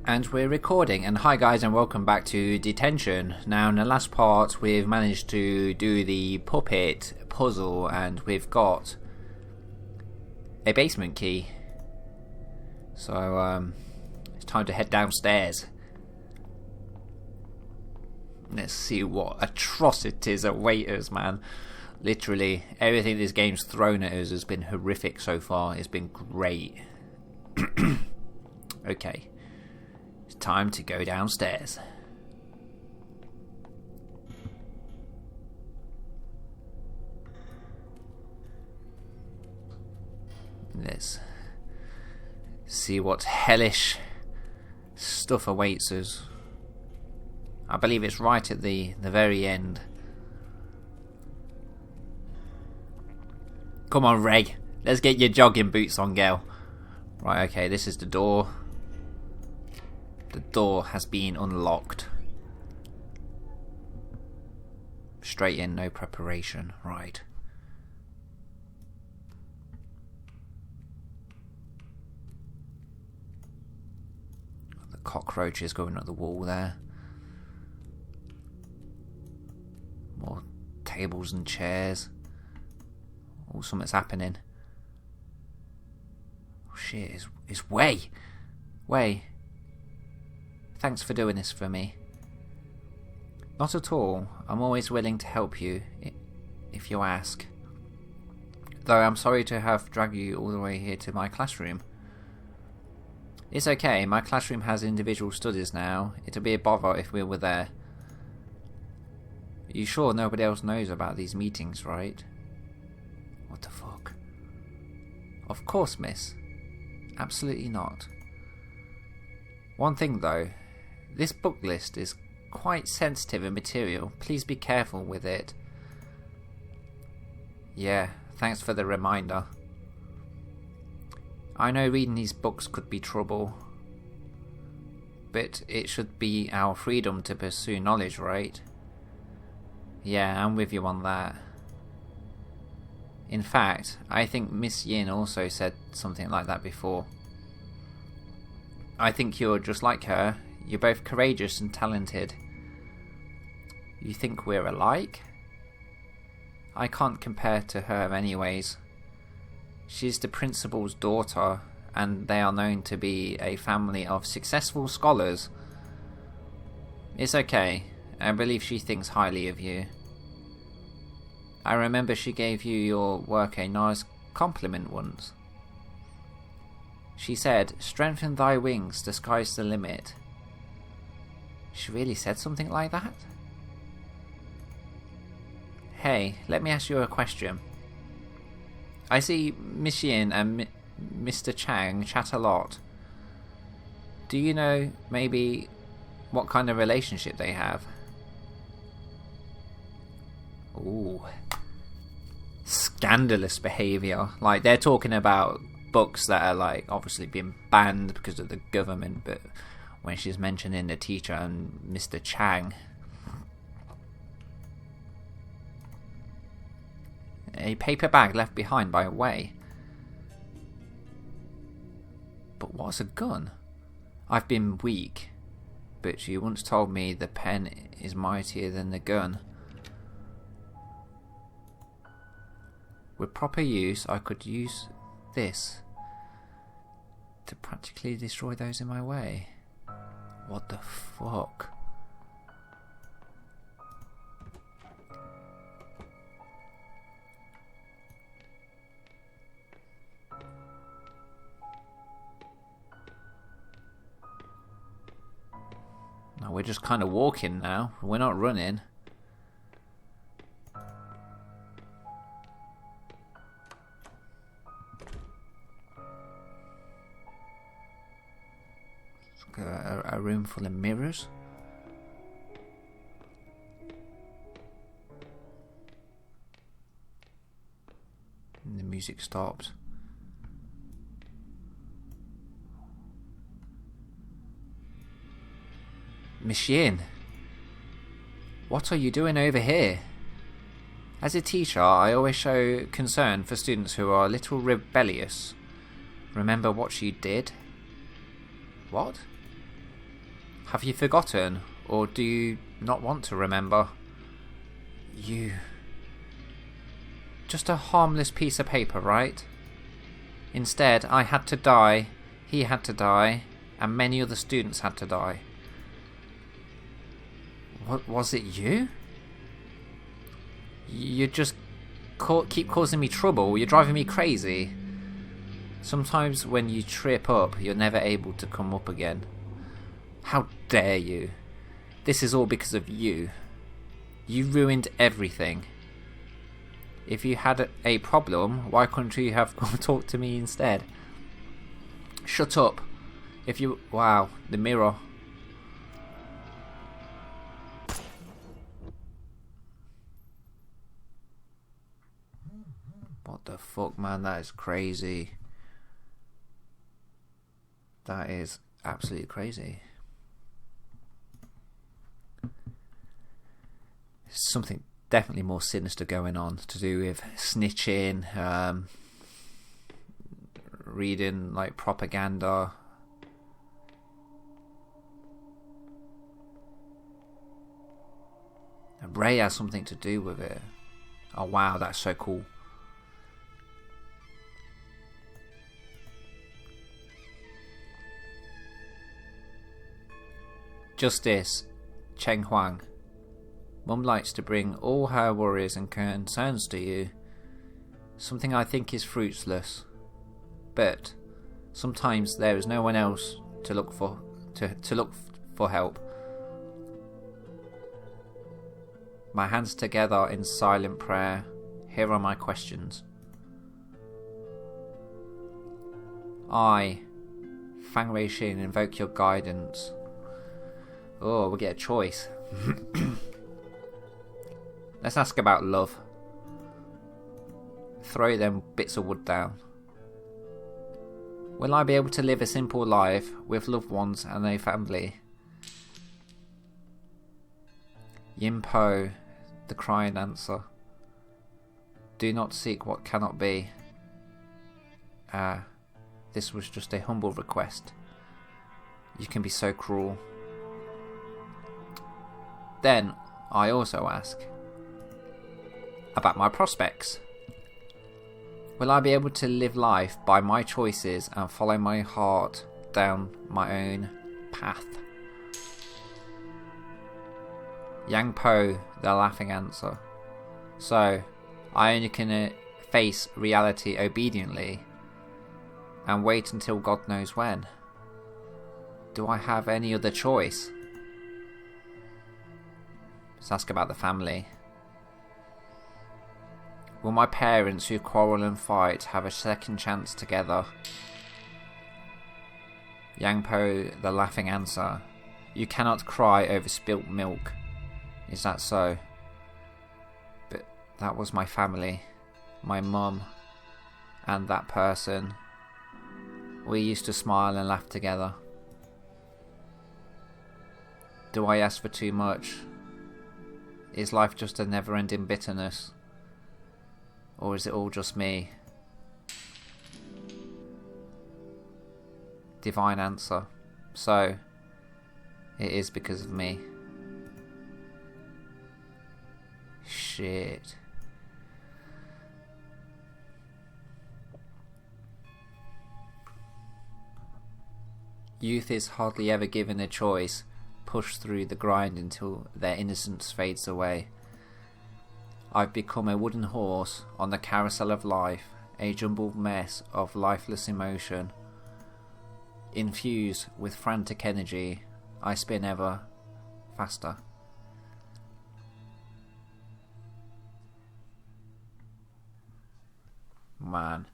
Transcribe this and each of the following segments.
And we're recording, and hi guys and welcome back to Detention. Now in the last part we've managed to do the puppet puzzle and we've got a basement key. So it's time to head downstairs. Let's see what atrocities await us, man. Literally everything this game's thrown at us has been horrific so far. It's been great. Okay. Time to go downstairs. Let's see what hellish stuff awaits us. I believe it's right at the very end. Come on, Reg. Let's get your jogging boots on, girl. Right, okay, this is the door. The door has been unlocked. Straight in, no preparation. Right. The cockroaches going up the wall there. More tables and chairs. Oh, something's happening. Oh shit, it's Way. Way. Thanks for doing this for me. Not at all. I'm always willing to help you, if you ask. Though I'm sorry to have dragged you all the way here to my classroom. It's okay, my classroom has individual studies now. It'd be a bother if we were there. You sure nobody else knows about these meetings, right? What the fuck? Of course, miss. Absolutely not. One thing though. This book list is quite sensitive and material. Please be careful with it. Yeah, thanks for the reminder. I know reading these books could be trouble. But it should be our freedom to pursue knowledge, right? Yeah, I'm with you on that. In fact, I think Miss Yin also said something like that before. I think you're just like her. You're both courageous and talented. You think we're alike? I can't compare to her anyways. She's the principal's daughter, and they are known to be a family of successful scholars. It's okay. I believe she thinks highly of you. I remember she gave you your work a nice compliment once. She said, "Strengthen thy wings, the sky's the limit." She really said something like that? Hey, let me ask you a question. I see Miss Yin and Mr. Chang chat a lot. Do you know maybe what kind of relationship they have? Ooh. Scandalous behaviour. Like, they're talking about books that are, like, obviously being banned because of the government, but when she's mentioning the teacher and Mr. Chang. A paper bag left behind by Wei. But what's a gun? I've been weak, but you once told me the pen is mightier than the gun. With proper use, I could use this to practically destroy those in my way. What the fuck? No, we're just kind of walking now. We're not running. A room full of mirrors. And the music stopped. Miss Yin, what are you doing over here? As a teacher, I always show concern for students who are a little rebellious. Remember what she did? What? Have you forgotten, or do you not want to remember? You... Just a harmless piece of paper, right? Instead, I had to die, he had to die, and many other students had to die. What was it, you? You just keep causing me trouble, you're driving me crazy. Sometimes when you trip up, you're never able to come up again. How dare you? This is all because of you. You ruined everything. If you had a problem, why couldn't you have talked to me instead? Shut up. If you... Wow, the mirror. What the fuck, man? That is crazy. That is absolutely crazy. Something definitely more sinister going on to do with snitching, reading like propaganda. And Ray has something to do with it. Oh wow, that's so cool. Justice, Cheng Huang. Mum likes to bring all her worries and concerns to you. Something I think is fruitless. But sometimes there is no one else to look for help. My hands together in silent prayer. Here are my questions. I, Fang Weixin, invoke your guidance. Oh, we get a choice. Let's ask about love. Throw them bits of wood down. Will I be able to live a simple life with loved ones and a family? Yinpo, the crying answer. Do not seek what cannot be. This was just a humble request. You can be so cruel. Then I also ask about my prospects. Will I be able to live life by my choices and follow my heart down my own path? Yang Po, the laughing answer. So, I only can face reality obediently and wait until God knows when. Do I have any other choice? Let's ask about the family. Will my parents who quarrel and fight have a second chance together? Yang Po, the laughing answer. You cannot cry over spilt milk. Is that so? But that was my family. My mum. And that person. We used to smile and laugh together. Do I ask for too much? Is life just a never-ending bitterness? Or is it all just me? Divine answer. So, it is because of me. Shit. Youth is hardly ever given a choice, pushed through the grind until their innocence fades away. I've become a wooden horse on the carousel of life, a jumbled mess of lifeless emotion. Infused with frantic energy, I spin ever faster. Man.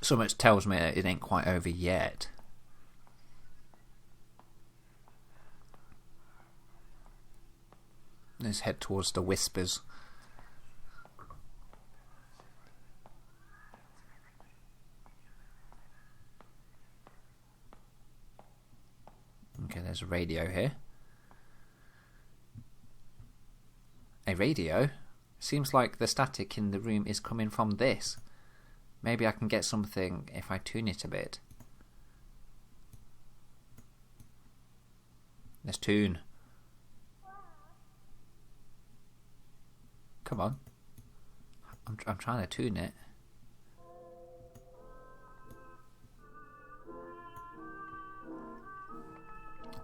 So much tells me it ain't quite over yet. Let's head towards the whispers. Okay, there's a radio here. A radio? Seems like the static in the room is coming from this. Maybe I can get something if I tune it a bit. Let's tune. Come on. I'm trying to tune it.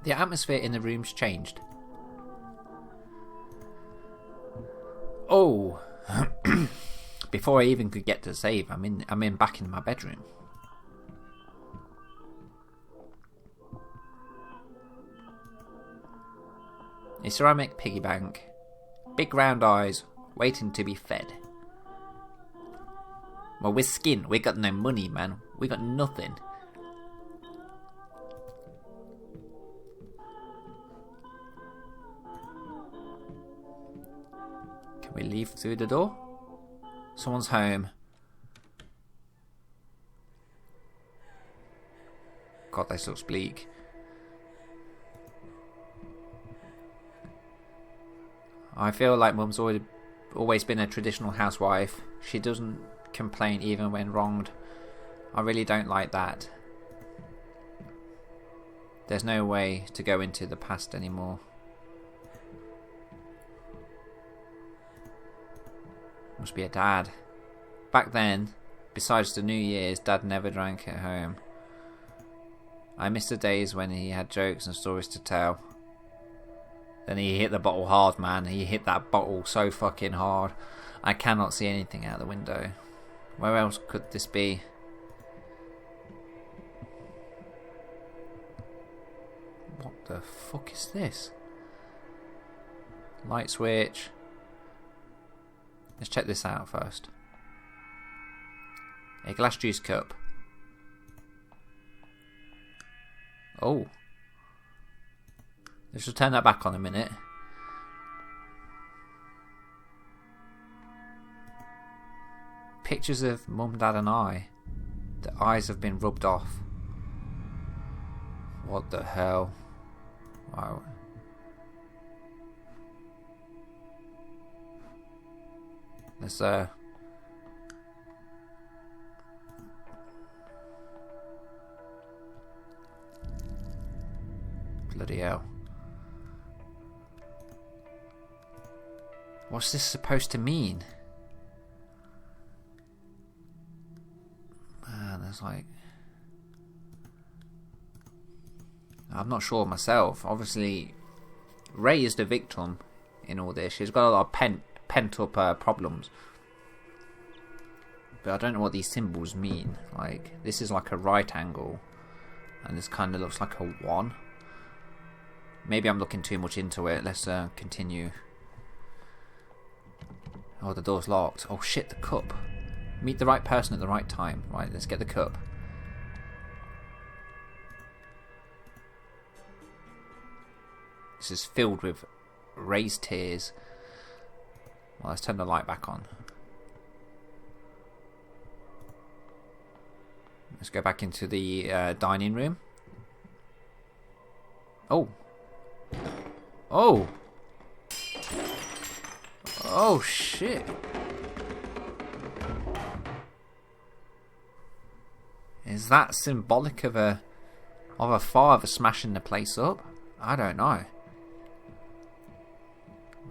The atmosphere in the room's changed. Oh. Before I even could get to save, I'm back in my bedroom. A ceramic piggy bank. Big round eyes, waiting to be fed. Well, we're skin. We got no money, man. We got nothing. Can we leave through the door? Someone's home. God, this looks bleak. I feel like Mum's always been a traditional housewife. She doesn't complain even when wronged. I really don't like that. There's no way to go into the past anymore. Must be a dad. Back then, besides the New Year's, Dad never drank at home. I miss the days when he had jokes and stories to tell. Then he hit the bottle hard, man. He hit that bottle so fucking hard. I cannot see anything out the window. Where else could this be? What the fuck is this? Light switch. Let's check this out first. A glass juice cup. Oh. Let's just turn that back on a minute. Pictures of Mum, Dad and I. The eyes have been rubbed off. What the hell? Wow. Let's bloody hell. What's this supposed to mean? Man, there's like... I'm not sure myself. Obviously, Ray is the victim in all this. She's got a lot of pent up problems. But I don't know what these symbols mean. Like, this is like a right angle. And this kind of looks like a 1. Maybe I'm looking too much into it. Let's continue. Oh, the door's locked. Oh shit, the cup. Meet the right person at the right time. Right, let's get the cup. This is filled with Ray's tears. Well, let's turn the light back on. Let's go back into the dining room. Oh. Oh. Oh shit. Is that symbolic of a father smashing the place up? I don't know.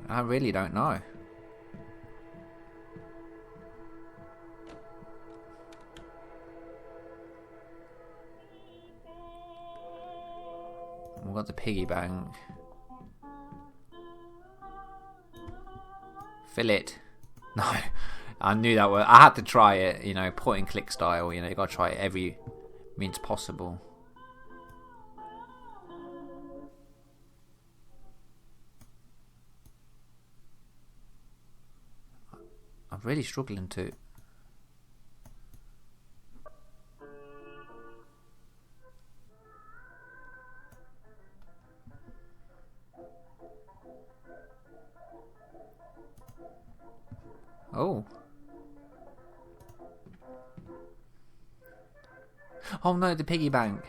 I really don't know. We've got the piggy bank. Fill it. No, I knew that word. I had to try it, you know, point and click style. You know, you got to try it every means possible. I'm really struggling to... Oh. Oh no, the piggy bank.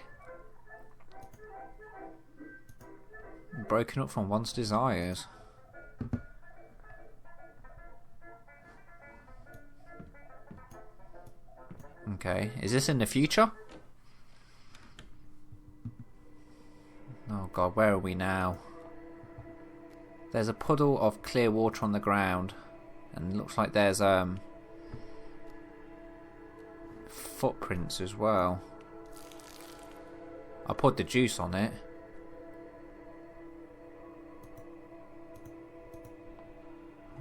Broken up from one's desires. Okay, is this in the future? Oh god, where are we now? There's a puddle of clear water on the ground, and it looks like there's footprints as well. I poured the juice on it.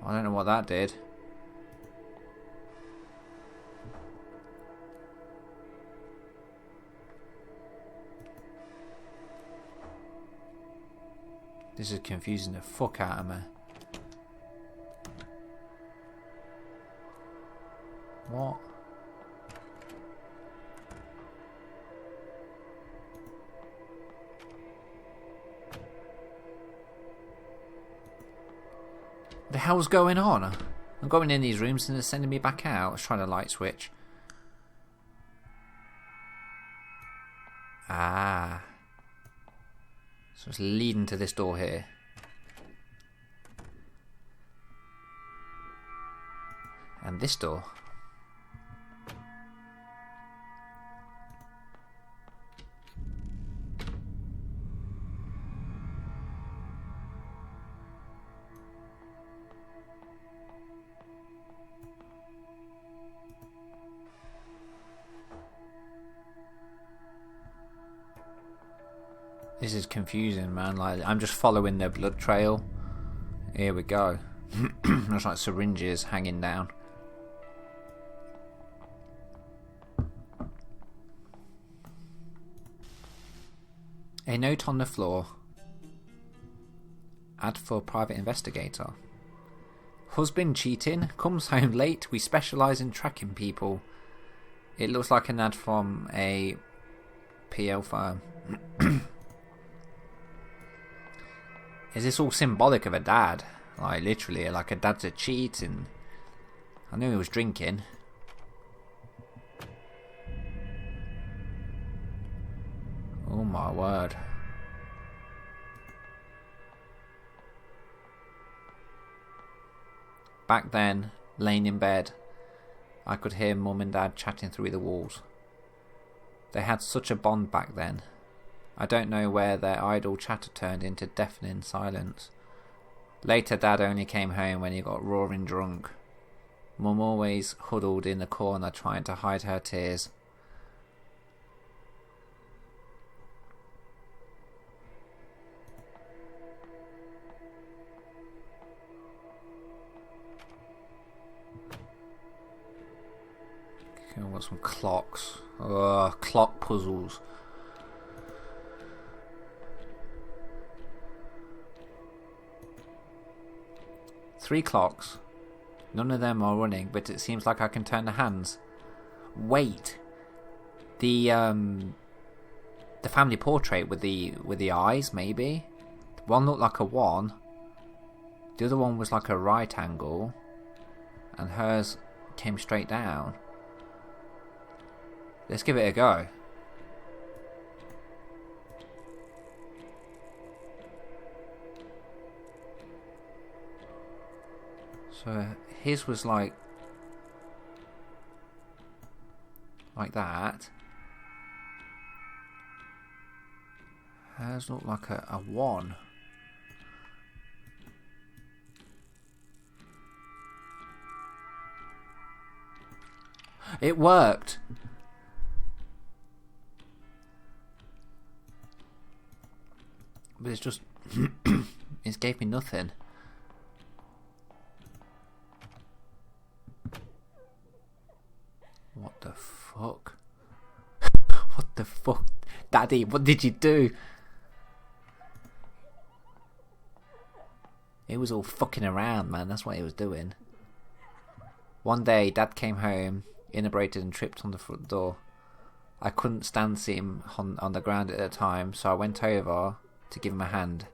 I don't know what that did. This is confusing the fuck out of me. What? The hell's going on? I'm going in these rooms and they're sending me back out. Let's try the light switch. Ah. So it's leading to this door here. And this door. This is confusing, man. Like, I'm just following the blood trail. Here we go. Looks like syringes hanging down. A note on the floor. Ad for private investigator. Husband cheating. Comes home late. We specialise in tracking people. It looks like an ad from a PL firm. Is this all symbolic of a dad? Like, literally, like a dad's a cheat, and I knew he was drinking. Oh my word. Back then, laying in bed, I could hear Mum and Dad chatting through the walls. They had such a bond back then. I don't know where their idle chatter turned into deafening silence. Later, Dad only came home when he got roaring drunk. Mum always huddled in the corner trying to hide her tears. Okay, I've got some clocks. Ugh, clock puzzles. Three clocks. None of them are running, but it seems like I can turn the hands. Wait. The family portrait with the eyes, maybe? One looked like a 1. The other one was like a right angle. And hers came straight down. Let's give it a go. So his was like that. Hers looked like a 1. It worked. But it's just it gave me nothing. What the fuck? What the fuck? Daddy, what did you do? He was all fucking around, man. That's what he was doing. One day, Dad came home, inebriated and tripped on the front door. I couldn't stand to see him on the ground at the time, so I went over to give him a hand.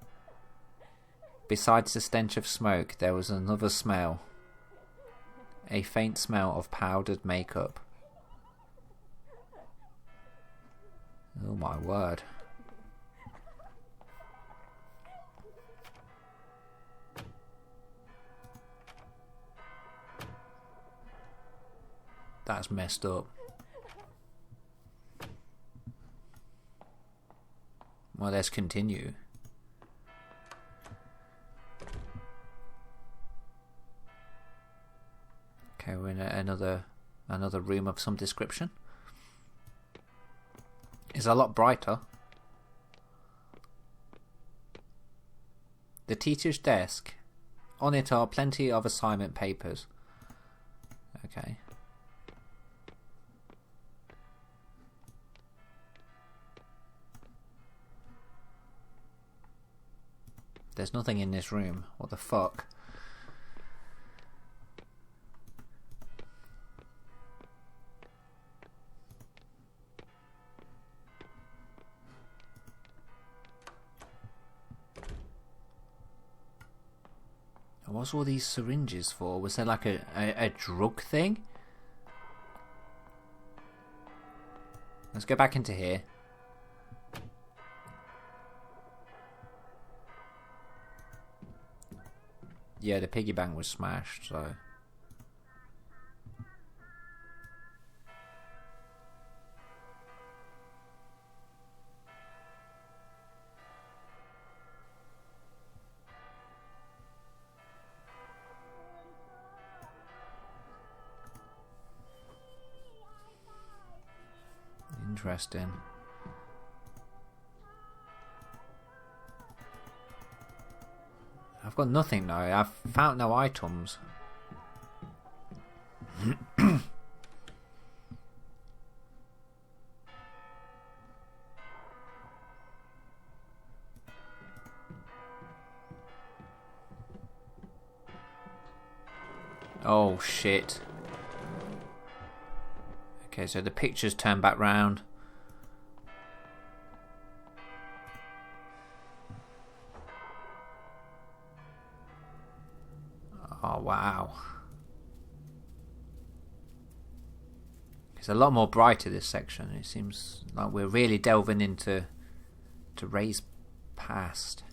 Besides the stench of smoke, there was another smell. A faint smell of powdered makeup. Oh my word. That's messed up. Well, let's continue. Okay, we're in another room of some description. It's a lot brighter. The teacher's desk. On it are plenty of assignment papers. Okay. There's nothing in this room. What the fuck? What's all these syringes for? Was there like a drug thing? Let's go back into here. Yeah, the piggy bank was smashed, so... Interesting. I've got nothing now. I've found no items. Oh shit. Okay, so the pictures turn back round. Oh wow. It's a lot more brighter, this section. It seems like we're really delving into Ray's past.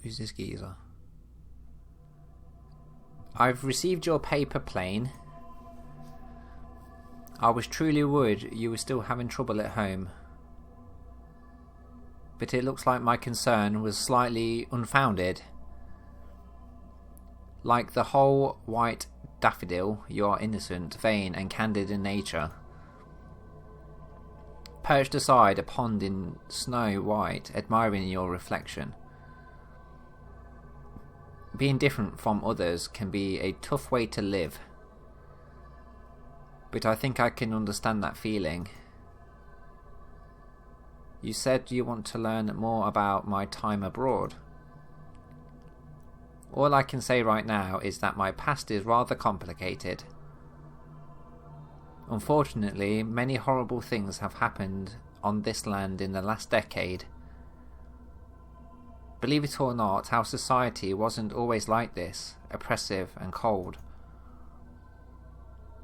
Who's this geezer? I've received your paper plane. I was truly worried you were still having trouble at home. But it looks like my concern was slightly unfounded. Like the whole white daffodil, you are innocent, vain, and candid in nature. Perched aside a pond in snow white, admiring your reflection. Being different from others can be a tough way to live. But I think I can understand that feeling. You said you want to learn more about my time abroad. All I can say right now is that my past is rather complicated. Unfortunately, many horrible things have happened on this land in the last decade. Believe it or not, our society wasn't always like this, oppressive and cold.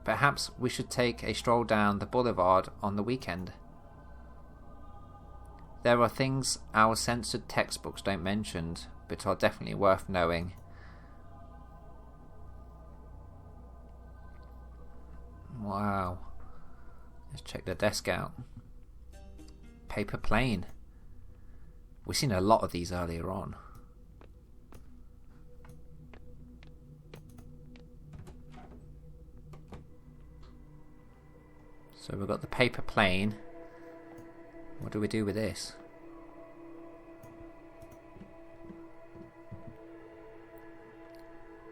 Perhaps we should take a stroll down the boulevard on the weekend. There are things our censored textbooks don't mention, but are definitely worth knowing. Wow. Let's check the desk out. Paper plane. We've seen a lot of these earlier on. So we've got the paper plane. What do we do with this?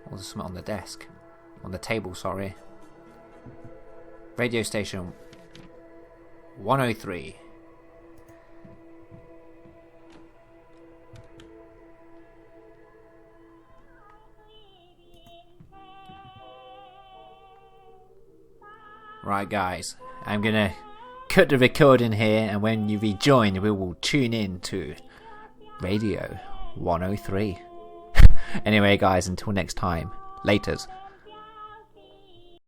Oh, there's something on the desk. On the table, sorry. Radio station 103. Right guys, I'm gonna cut the recording here, and when you rejoin we will tune in to Radio 103. Anyway guys, until next time, laters.